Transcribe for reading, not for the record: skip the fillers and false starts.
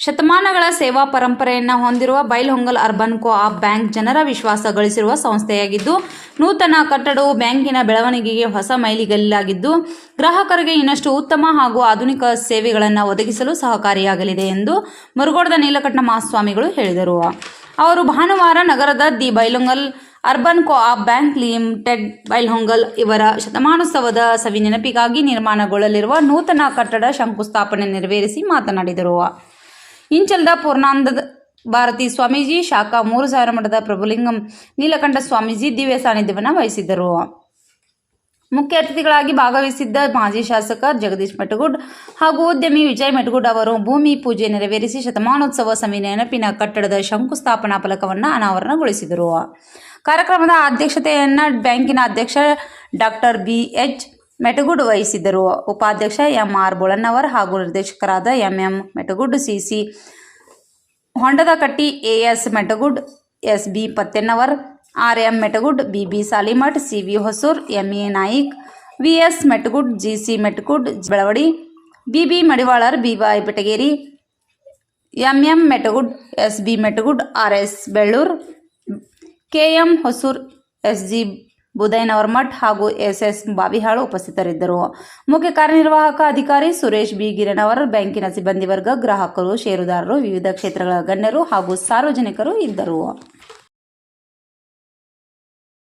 ಶತಮಾನಗಳ ಸೇವಾ ಪರಂಪರೆಯನ್ನು ಹೊಂದಿರುವ ಬೈಲಹೊಂಗಲ ಅರ್ಬನ್ ಕೋ-ಆಪ್ ಬ್ಯಾಂಕ್ ಜನರ ವಿಶ್ವಾಸ ಗಳಿಸಿರುವ ಸಂಸ್ಥೆಯಾಗಿದ್ದು, ನೂತನ ಕಟ್ಟಡವು ಬ್ಯಾಂಕಿನ ಬೆಳವಣಿಗೆಗೆ ಹೊಸ ಮೈಲಿಗಲ್ಲಾಗಿದ್ದು, ಗ್ರಾಹಕರಿಗೆ ಇನ್ನಷ್ಟು ಉತ್ತಮ ಹಾಗೂ ಆಧುನಿಕ ಸೇವೆಗಳನ್ನು ಒದಗಿಸಲು ಸಹಕಾರಿಯಾಗಲಿದೆ ಎಂದು ಮುರುಗೋಡದ ನೀಲಕಂಠ ಮಹಾಸ್ವಾಮಿಗಳು ಹೇಳಿದರು. ಅವರು ಭಾನುವಾರ ನಗರದ the Bailhongal urban co-op bank limited Bailhongal ಇವರ ಶತಮಾನೋತ್ಸವದ ಸವಿ ನೆನಪಿಗಾಗಿ ನಿರ್ಮಾಣಗೊಳ್ಳಲಿರುವ ನೂತನ ಕಟ್ಟಡ ಶಂಕುಸ್ಥಾಪನೆ ನೆರವೇರಿಸಿ ಮಾತನಾಡಿದರು. ಇಂಚಲದ ಪೂರ್ಣಾನಂದ ಭಾರತಿ ಸ್ವಾಮೀಜಿ, ಶಾಖಾ 3000 ಮಠದ ಪ್ರಭುಲಿಂಗಂ ನೀಲಕಂಠ ಸ್ವಾಮೀಜಿ ದಿವ್ಯ ಸಾನ್ನಿಧ್ಯವನ್ನು ವಹಿಸಿದ್ದರು. ಮುಖ್ಯ ಅತಿಥಿಗಳಾಗಿ ಭಾಗವಹಿಸಿದ್ದ ಮಾಜಿ ಶಾಸಕ ಜಗದೀಶ್ ಮೆಟಗುಡ್ ಹಾಗೂ ಉದ್ಯಮಿ ವಿಜಯ್ ಮೆಟಗುಡ್ ಅವರು ಭೂಮಿ ಪೂಜೆ ನೆರವೇರಿಸಿ ಶತಮಾನೋತ್ಸವ ಸವಿ ನೆನಪಿನ ಕಟ್ಟಡದ ಶಂಕುಸ್ಥಾಪನಾ ಫಲಕವನ್ನು ಅನಾವರಣಗೊಳಿಸಿದರು. ಕಾರ್ಯಕ್ರಮದ ಅಧ್ಯಕ್ಷತೆಯನ್ನು ಬ್ಯಾಂಕಿನ ಅಧ್ಯಕ್ಷ ಡಾಕ್ಟರ್ ಬಿ.ಎಚ್. ಮೆಟಗುಡ್ ವಹಿಸಿದ್ದರು. ಉಪಾಧ್ಯಕ್ಷ ಎಂ.ಆರ್. ಬೋಳನ್ನವರ್ ಹಾಗೂ ನಿರ್ದೇಶಕರಾದ M M. Metagud, C C. Hondadakatti, A S. Metagud, S B. Pattennavar, R M. Metagud, B B. Salimath, C V. Hosur, M A. Naik, V S. Metagud, G C. Metagud Belavadi, B B. Madivalar, B Y. Betageri, M M. Metagud, S B. Metagud, R S. Bellur, K M. Hosur, S G. Budainavarmath ಹಾಗೂ ಎಸ್.ಎಸ್. ಬಾವಿಹಾಳು ಉಪಸ್ಥಿತರಿದ್ದರು. ಮುಖ್ಯ ಕಾರ್ಯನಿರ್ವಾಹಕ ಅಧಿಕಾರಿ ಸುರೇಶ್ ಬಿ. ಗಿರಣವರ್, ಬ್ಯಾಂಕಿನ ಸಿಬ್ಬಂದಿ ವರ್ಗ, ಗ್ರಾಹಕರು, ಷೇರುದಾರರು, ವಿವಿಧ ಕ್ಷೇತ್ರಗಳ ಗಣ್ಯರು ಹಾಗೂ ಸಾರ್ವಜನಿಕರು ಇದ್ದರು.